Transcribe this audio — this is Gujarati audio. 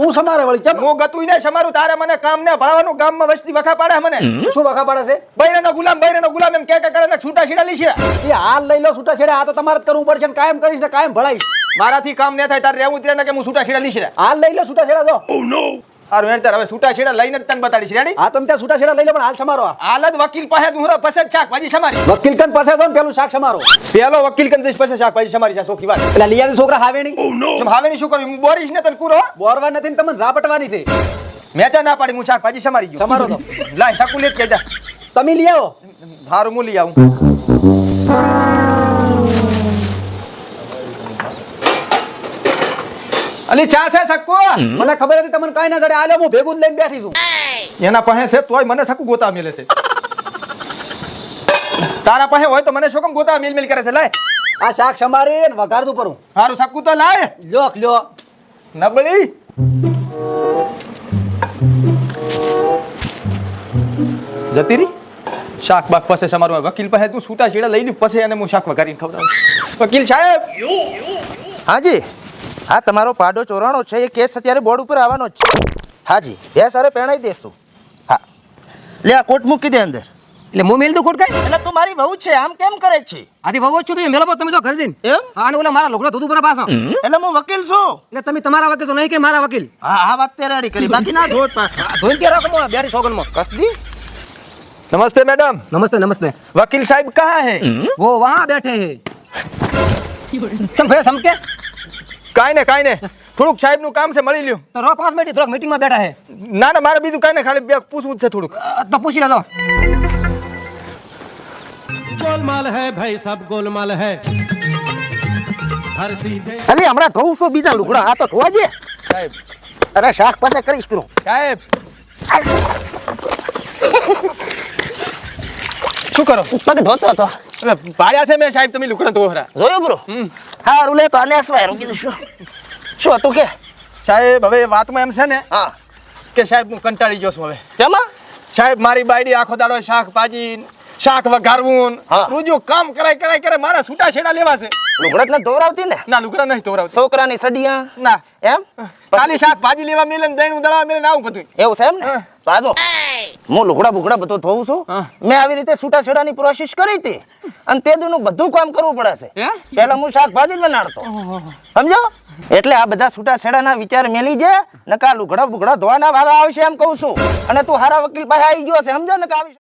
હું સમારે વળી ચમ હું ગતું ને સમારું તારે મને કામ ને ભણાવવાનું ગામમાં વસ્તી વખા પાડે મને શું વખા પાડે છે બૈરાનો ગુલામ એમ કે કરે ને છૂટા છેડા લીશે એ હાલ લઈ લો છૂટા છેડા આ તો તમારે જ કરવું પડશે ને કાયમ કરીશ ને કાયમ ભળાઈશ મારાથી કામ ન થાય તારે રહેવું જ ને કે હું છૂટા છેડા લીશે હાલ લઈ લો છૂટા છેડા જો સારું હેડ તાર હવે છૂટા છેડા લઈને જ તને બતાડીશ રેડી હા તમે ત્યાં છૂટા છેડા લઈ લો પણ હાલ સમારો હાલ જ વકીલ પાસે હું પછી શાકભાજી સમારી વકીલ કન પાસે દો ને પેલું શાક સમારો પેલો વકીલ કન જઈશ પછી શાકભાજી સમારી છે સોખી વાત એટલે લીયા છોકરા હાવેણી ચમ હવે ની શું કરવી હું બોરીશ ને તને કુરો બોરવા નથી ને તમને ઝાપટવાની છે મેચા ના પાડી હું શાકભાજી સમારી ગયો સમારો તો લાય શાકુ લેત કે જા તમે લઈ આવો હારું હું લઈ આવું અલી ચા છે સક્કુ મને ખબર હતી તમને કાઈ ના જડે આલ્યો હું ભેગું જ લઈને બેઠી છું એના પાસે છે તોય મને સક્કુ ગોતા મેલે છે તારા પાસે હોય તો મને શું કેમ ગોતા મિલ કરે છે લાય આ શાક સમારી ને વઘાર દઉં પરું હારું સક્કુ તો લાય લ્યો લ્યો નબળી જતી રહી શાક બાક પાસે સમારું વકીલ પાસે તું છૂટા છેડા લઈ લી પછી એને હું શાક વઘારીને ખવડાવું વકીલ સાહેબ હાજી હા તમારો પાડો ચોરાણો છે એ કેસ અત્યારે બોર્ડ ઉપર આવવાનો જ છે હાજી બે સારે પહેણાઈ દેશું હા લે આ કોટ મૂકી દે અંદર એટલે હું મેલ દઉં કોટ કઈ એટલે તું મારી વહુ છે આમ કેમ કરે છે આથી વહુ છું તમે મેલો તમે તો કરી દઈને એમ હા અને ઓલા મારા લોકડા ધોતું પર પાછો એટલે હું વકીલ છું એટલે તમે તમારા વકીલ છો નહીં કે મારા વકીલ હા આ વાત તે રેડી કરી બાકી ના ધોત પાછા ધોઈને ત્યાં રાખો બેરી સોગનમાં કસદી નમસ્તે मैडम नमस्ते नमस्ते वकील साहब कहाँ है वो वहाँ बैठे हैं तुम भैया समके કાઈ ને થોડુંક સાહેબ નું કામ છે મળી લ્યો तो रो 5 मिनट થોડુંક મીટિંગ માં બેઠા है ના ના મારે બીજું કાઈ ને ખાલી બે પૂછવું જ છે થોડુંક તો પૂછી લેજો गोलमाल है भाई सब गोलमाल है हर सीधे અલી હમણાં ધોઉં છું બીજા લુગડા આ તો ધોવા દે સાહેબ અરે શાક પાસે કરીશ તું સાહેબ શું કરો પગ ધોતો હતો એટલે પાડ્યા છે મેં સાહેબ તમે લુકડા ધોહરા જોયો બ્રો હારું લે તો આને અસવાય કીધું શું હતું કે સાહેબ હવે વાતમાં એમ છે ને હા કે સાહેબ હું કંટાળી ગયો છું હવે કેમાં સાહેબ મારી બાયડી આખો દાડો શાકભાજી શાક વઘારવું હા. રોજો કામ કરાય મારા છૂટા છેડા લેવા છે લુગડા ને ધોવરાવતી ને ના લુકડા નહીં ધોવરાવતો છોકરાની સડિયા ના એમ ખાલી શાકભાજી લેવા મિલે ને દહીં દળવા મિલે ને આવું બધું એવું છે એમ ને તો આજો હું લુગડા બુગડા બધું ધોઉં છું હા. મેં આવી રીતે છૂટા છેડાની પ્રોસેસ કરી હતી અને તે દીનું બધું કામ કરવું પડે છે હે? પહેલા હું શાકભાજી જ બનાડતો સમજો એટલે આ બધા છૂટા છેડાના વિચાર મેલી જે નકા લુગડા બુગડા ધોવાના વાળા આવશે એમ કહું છું અને તું હારા વકીલ પાસે આવી ગયો છે સમજો ને કે આવી